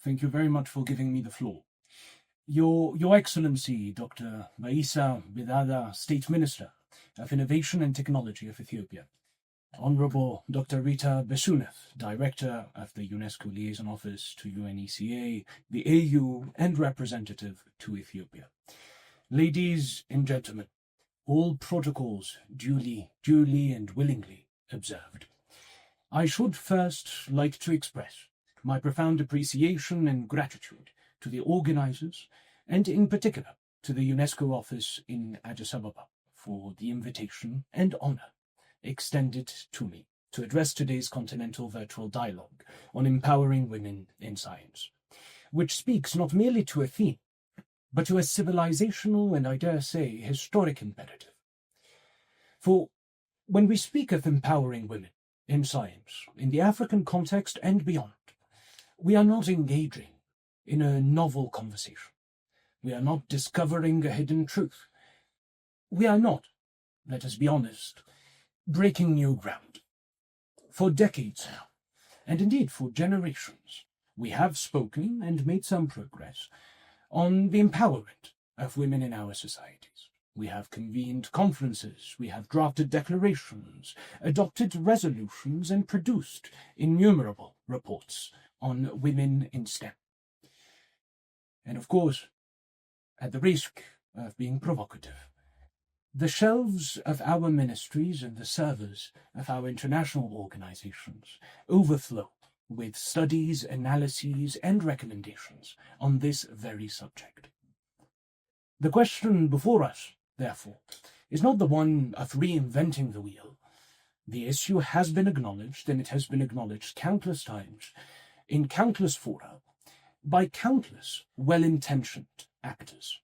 Thank you very much for giving me the floor. Your Excellency, Dr. Manssour Bin State Minister of Innovation and Technology of Ethiopia, Honorable Dr. Rita Besuneth, Director of the UNESCO Liaison Office to UNECA, the AU, and representative to Ethiopia. Ladies and gentlemen, all protocols duly and willingly observed. I should first like to express my profound appreciation and gratitude to the organizers, and in particular to the UNESCO office in Addis Ababa for the invitation and honor extended to me to address today's Continental Virtual Dialogue on empowering women in science, which speaks not merely to a theme, but to a civilizational and, I dare say, historic imperative. For when we speak of empowering women in science, in the African context and beyond, we are not engaging in a novel conversation. We are not discovering a hidden truth. We are not, let us be honest, breaking new ground. For decades now, and indeed for generations, we have spoken and made some progress on the empowerment of women in our societies. We have convened conferences, we have drafted declarations, adopted resolutions, and produced innumerable reports on women in STEM. And of course, at the risk of being provocative, the shelves of our ministries and the servers of our international organizations overflow with studies, analyses, and recommendations on this very subject. The question before us, therefore, is not the one of reinventing the wheel. The issue has been acknowledged, and it has been acknowledged countless times, in countless fora, by countless well-intentioned actors.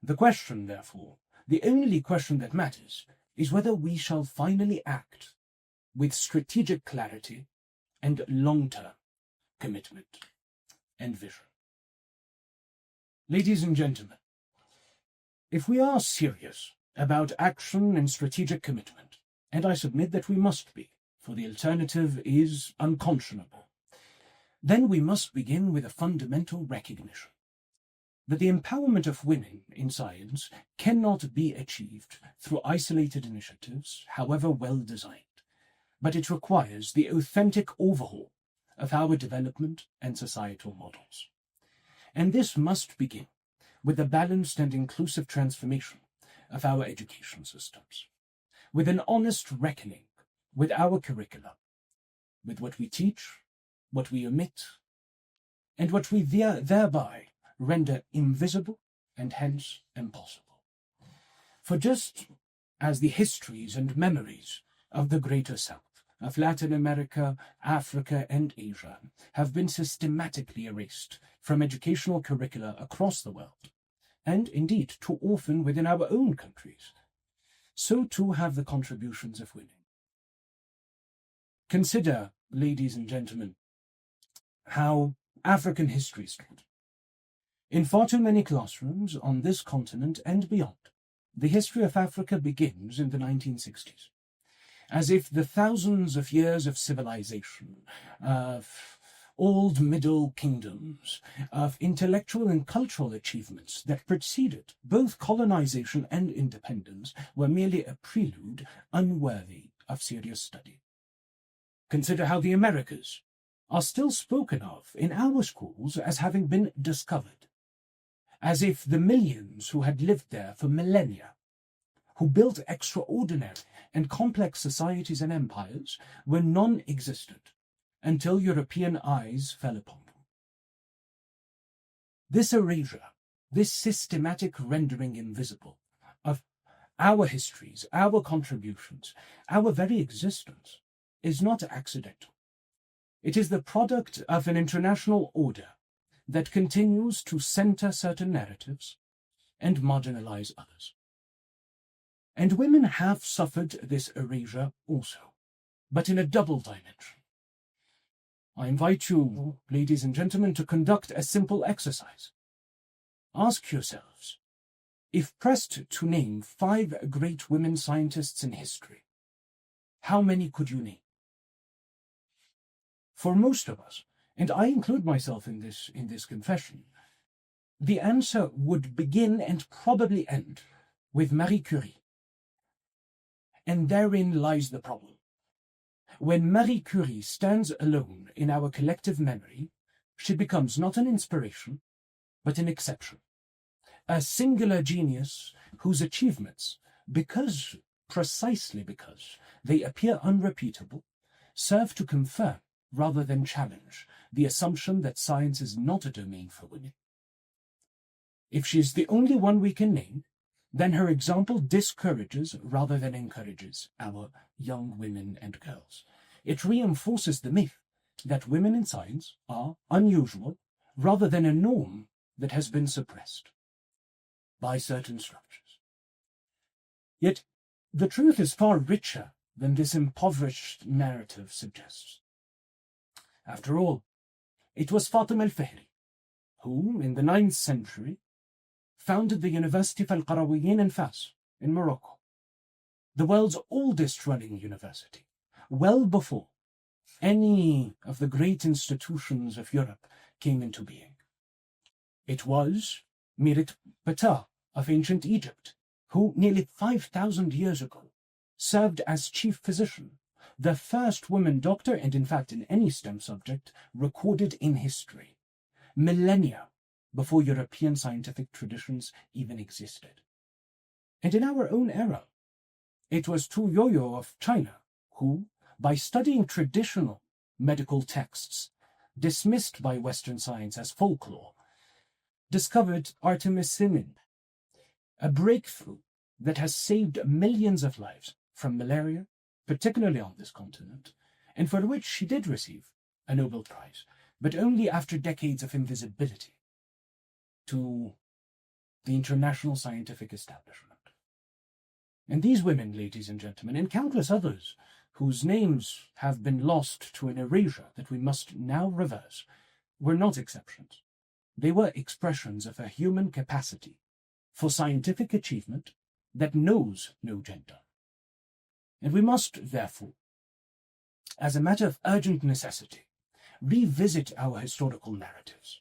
The question, therefore, the only question that matters, is whether we shall finally act with strategic clarity and long-term commitment and vision. Ladies and gentlemen, if we are serious about action and strategic commitment, and I submit that we must be, for the alternative is unconscionable, then we must begin with a fundamental recognition that the empowerment of women in science cannot be achieved through isolated initiatives, however well designed, but it requires the authentic overhaul of our development and societal models. And this must begin with a balanced and inclusive transformation of our education systems, with an honest reckoning with our curricula, with what we teach, what we omit, and what we thereby render invisible and hence impossible. For just as the histories and memories of the Greater South, of Latin America, Africa, and Asia have been systematically erased from educational curricula across the world, and indeed too often within our own countries, so too have the contributions of women. Consider, ladies and gentlemen, how African history stood. In far too many classrooms on this continent and beyond, the history of Africa begins in the 1960s, as if the thousands of years of civilization, of old middle kingdoms, of intellectual and cultural achievements that preceded both colonization and independence were merely a prelude unworthy of serious study. Consider how the Americas are still spoken of in our schools as having been discovered, as if the millions who had lived there for millennia, who built extraordinary and complex societies and empires, were non-existent until European eyes fell upon them. This erasure, this systematic rendering invisible of our histories, our contributions, our very existence, is not accidental. It is the product of an international order that continues to center certain narratives and marginalize others. And women have suffered this erasure also, but in a double dimension. I invite you, ladies and gentlemen, to conduct a simple exercise. Ask yourselves, if pressed to name 5 great women scientists in history, how many could you name? For most of us, and I include myself in this confession, the answer would begin and probably end with Marie Curie. And therein lies the problem. When Marie Curie stands alone in our collective memory, she becomes not an inspiration, but an exception. A singular genius whose achievements, precisely because they appear unrepeatable, serve to confirm rather than challenge the assumption that science is not a domain for women. If she is the only one we can name, then her example discourages rather than encourages our young women and girls. It reinforces the myth that women in science are unusual rather than a norm that has been suppressed by certain structures. Yet, the truth is far richer than this impoverished narrative suggests. After all, it was Fatima al-Fihri who, in the 9th century, founded the University of Al-Qarawiyyin in Fas, in Morocco, the world's oldest running university, well before any of the great institutions of Europe came into being. It was Mirit Ptah of ancient Egypt, who nearly 5,000 years ago served as chief physician, the first woman doctor, and in fact in any STEM subject, recorded in history, millennia before European scientific traditions even existed. And in our own era, it was Tu Youyou of China who, by studying traditional medical texts dismissed by Western science as folklore, discovered artemisinin, a breakthrough that has saved millions of lives from malaria, particularly on this continent, and for which she did receive a Nobel Prize, but only after decades of invisibility to the international scientific establishment. And these women, ladies and gentlemen, and countless others whose names have been lost to an erasure that we must now reverse, were not exceptions. They were expressions of a human capacity for scientific achievement that knows no gender. And we must, therefore, as a matter of urgent necessity, revisit our historical narratives.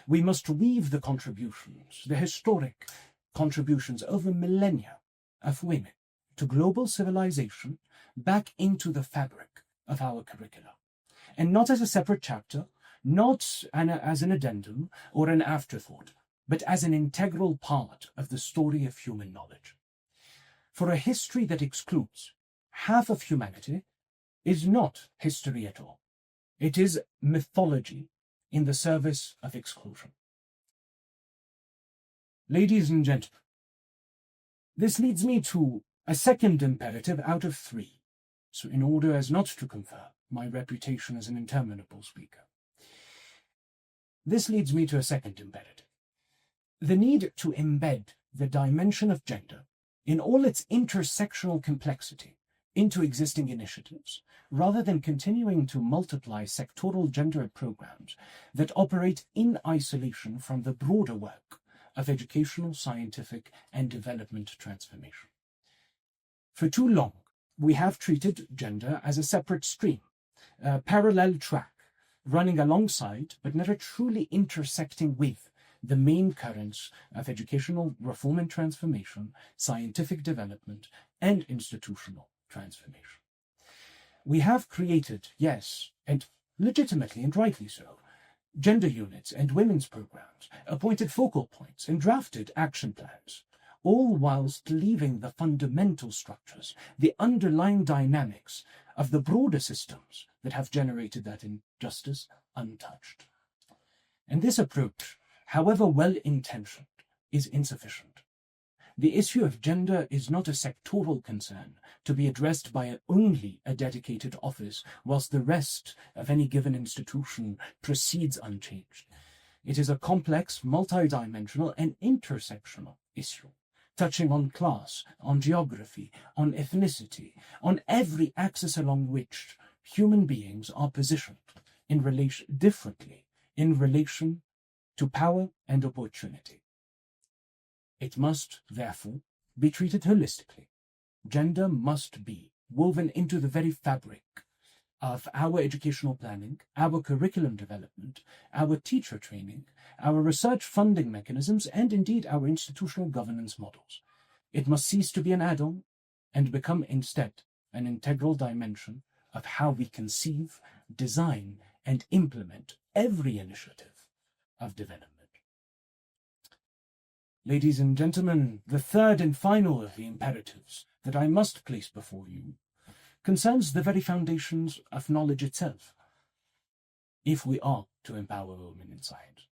We must weave the contributions, the historic contributions over millennia of women to global civilization back into the fabric of our curricula, and not as a separate chapter, not as an addendum or an afterthought, but as an integral part of the story of human knowledge. For a history that excludes half of humanity is not history at all. It is mythology in the service of exclusion. Ladies and gentlemen, this leads me to a second imperative out of 3, so in order as not to confer my reputation as an interminable speaker. This leads me to a second imperative: the need to embed the dimension of gender in all its intersectional complexity into existing initiatives, rather than continuing to multiply sectoral gender programs that operate in isolation from the broader work of educational, scientific, and development transformation. For too long, we have treated gender as a separate stream, a parallel track, running alongside but never truly intersecting with the main currents of educational reform and transformation, scientific development, and institutional transformation. We have created, yes, and legitimately and rightly so, gender units and women's programs, appointed focal points, and drafted action plans, all whilst leaving the fundamental structures, the underlying dynamics of the broader systems that have generated that injustice untouched. And this approach, however well-intentioned, is insufficient. The issue of gender is not a sectoral concern to be addressed by only a dedicated office, whilst the rest of any given institution proceeds unchanged. It is a complex, multidimensional, and intersectional issue, touching on class, on geography, on ethnicity, on every axis along which human beings are positioned differently in relation to power and opportunity. It must, therefore, be treated holistically. Gender must be woven into the very fabric of our educational planning, our curriculum development, our teacher training, our research funding mechanisms, and indeed our institutional governance models. It must cease to be an add-on and become instead an integral dimension of how we conceive, design, and implement every initiative of development. Ladies and gentlemen, the third and final of the imperatives that I must place before you concerns the very foundations of knowledge itself, if we are to empower women in science.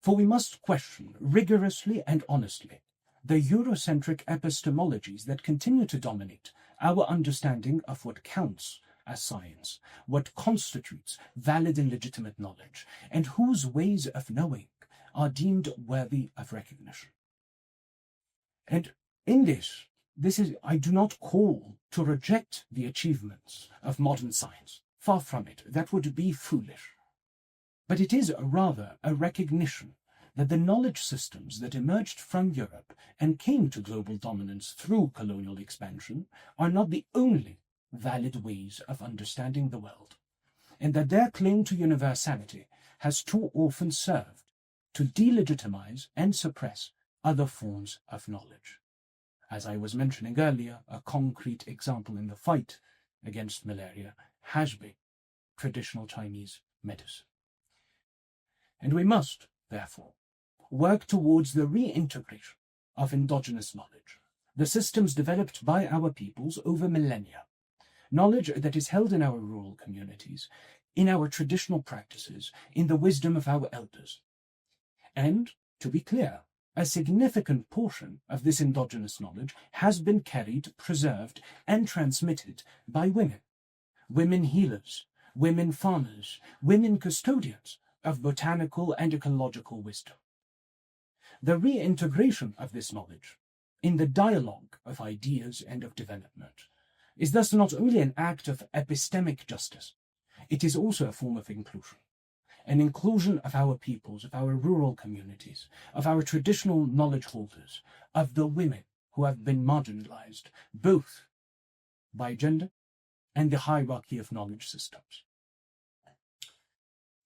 For we must question rigorously and honestly the Eurocentric epistemologies that continue to dominate our understanding of what counts as science, what constitutes valid and legitimate knowledge, and whose ways of knowing are deemed worthy of recognition. And in this is, I do not call to reject the achievements of modern science. Far from it, that would be foolish. But it is rather a recognition that the knowledge systems that emerged from Europe and came to global dominance through colonial expansion are not the only valid ways of understanding the world, and that their claim to universality has too often served to delegitimize and suppress other forms of knowledge. As I was mentioning earlier, a concrete example in the fight against malaria has been traditional Chinese medicine. And we must, therefore, work towards the reintegration of endogenous knowledge, the systems developed by our peoples over millennia, knowledge that is held in our rural communities, in our traditional practices, in the wisdom of our elders. And, to be clear, a significant portion of this endogenous knowledge has been carried, preserved, and transmitted by women. Women healers, women farmers, women custodians of botanical and ecological wisdom. The reintegration of this knowledge in the dialogue of ideas and of development is thus not only an act of epistemic justice, it is also a form of inclusion. An inclusion of our peoples, of our rural communities, of our traditional knowledge holders, of the women who have been marginalized, both by gender and the hierarchy of knowledge systems.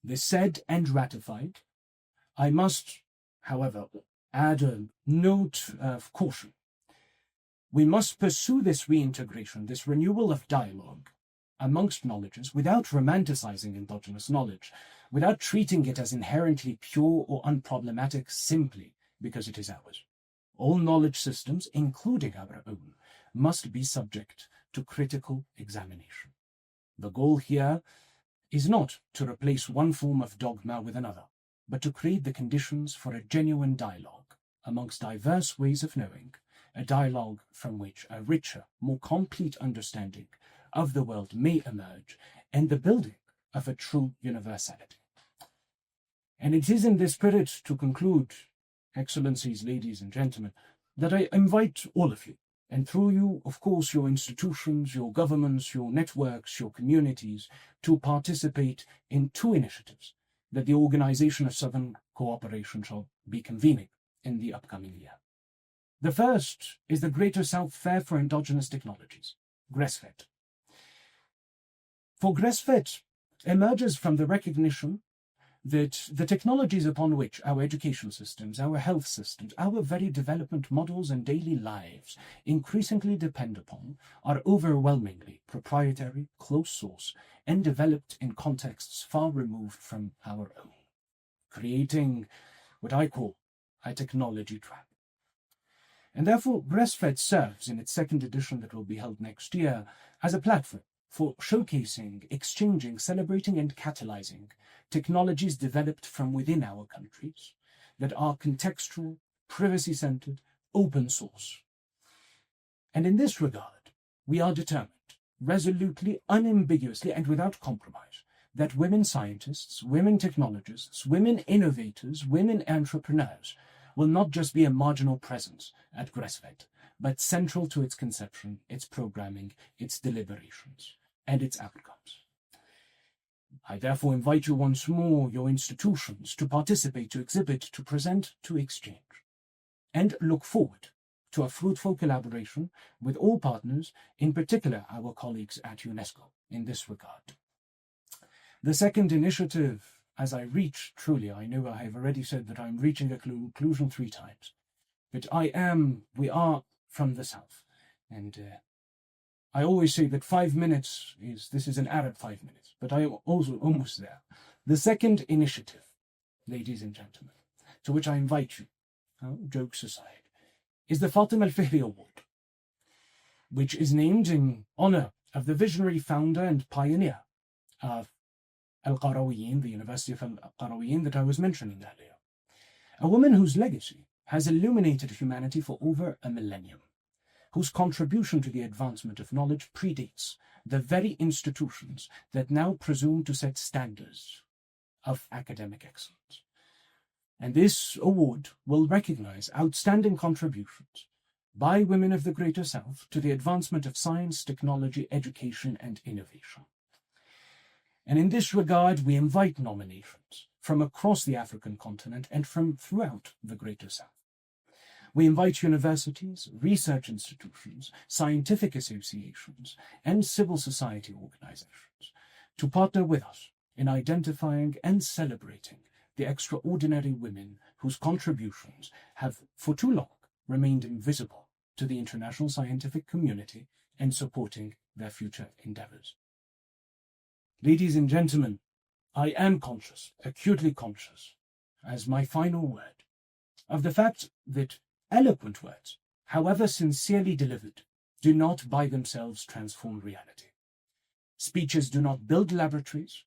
This said and ratified, I must, however, add a note of caution. We must pursue this reintegration, this renewal of dialogue amongst knowledges without romanticizing endogenous knowledge, without treating it as inherently pure or unproblematic simply because it is ours. All knowledge systems, including our own, must be subject to critical examination. The goal here is not to replace one form of dogma with another, but to create the conditions for a genuine dialogue amongst diverse ways of knowing, a dialogue from which a richer, more complete understanding of the world may emerge, and the building of a true universality. And it is in this spirit, to conclude, Excellencies, ladies and gentlemen, that I invite all of you, and through you, of course, your institutions, your governments, your networks, your communities, to participate in two initiatives that the Organization of Southern Cooperation shall be convening in the upcoming year. The first is the Greater South Fair for Endogenous Technologies, GRESFET. For GRESFET emerges from the recognition that the technologies upon which our education systems, our health systems, our very development models and daily lives increasingly depend upon are overwhelmingly proprietary, closed source, and developed in contexts far removed from our own, creating what I call a technology trap. And therefore, GRESFET serves in its second edition that will be held next year as a platform for showcasing, exchanging, celebrating, and catalyzing technologies developed from within our countries that are contextual, privacy-centered, open source. And in this regard, we are determined, resolutely, unambiguously, and without compromise, that women scientists, women technologists, women innovators, women entrepreneurs will not just be a marginal presence at GRESFET, but central to its conception, its programming, its deliberations, and its outcomes. I therefore invite you once more, your institutions, to participate, to exhibit, to present, to exchange, and look forward to a fruitful collaboration with all partners, in particular our colleagues at UNESCO, in this regard. The second initiative, as I reach, truly, I know I have already said that I'm reaching a conclusion 3 times, but we are from the south, and I always say that 5 minutes this is an Arab 5 minutes, but I am also almost there. The second initiative, ladies and gentlemen, to which I invite you, jokes aside, is the Fatima al-Fihri Award, which is named in honor of the visionary founder and pioneer of Al-Qarawiyyin, the University of Al-Qarawiyyin that I was mentioning earlier. A woman whose legacy has illuminated humanity for over a millennium, whose contribution to the advancement of knowledge predates the very institutions that now presume to set standards of academic excellence. And this award will recognize outstanding contributions by women of the Greater South to the advancement of science, technology, education, and innovation. And in this regard, we invite nominations from across the African continent and from throughout the Greater South. We invite universities, research institutions, scientific associations, and civil society organizations to partner with us in identifying and celebrating the extraordinary women whose contributions have for too long remained invisible to the international scientific community and supporting their future endeavors. Ladies and gentlemen, I am conscious, acutely conscious, as my final word, of the fact that eloquent words, however sincerely delivered, do not by themselves transform reality. Speeches do not build laboratories,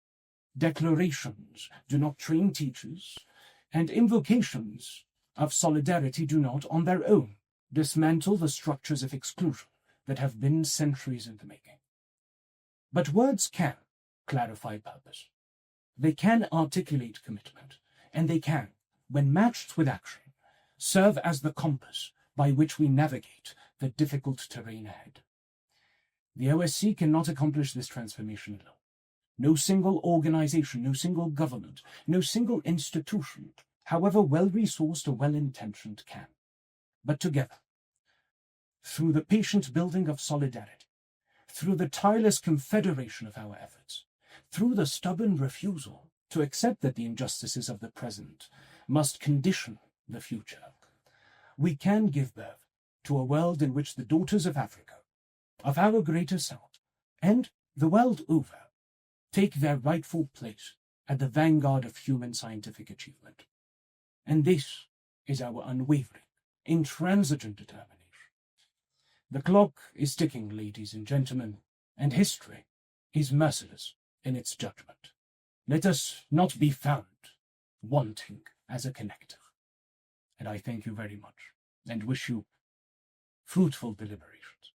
declarations do not train teachers, and invocations of solidarity do not, on their own, dismantle the structures of exclusion that have been centuries in the making. But words can clarify purpose. They can articulate commitment, and they can, when matched with action, serve as the compass by which we navigate the difficult terrain ahead. The OSC cannot accomplish this transformation alone. No single organization, no single government, no single institution, however well-resourced or well-intentioned, can. But together, through the patient building of solidarity, through the tireless confederation of our efforts, through the stubborn refusal to accept that the injustices of the present must condition the future, we can give birth to a world in which the daughters of Africa, of our Greater South, and the world over, take their rightful place at the vanguard of human scientific achievement. And this is our unwavering, intransigent determination. The clock is ticking, ladies and gentlemen, and history is merciless in its judgment. Let us not be found wanting as a collective. And I thank you very much and wish you fruitful deliberations.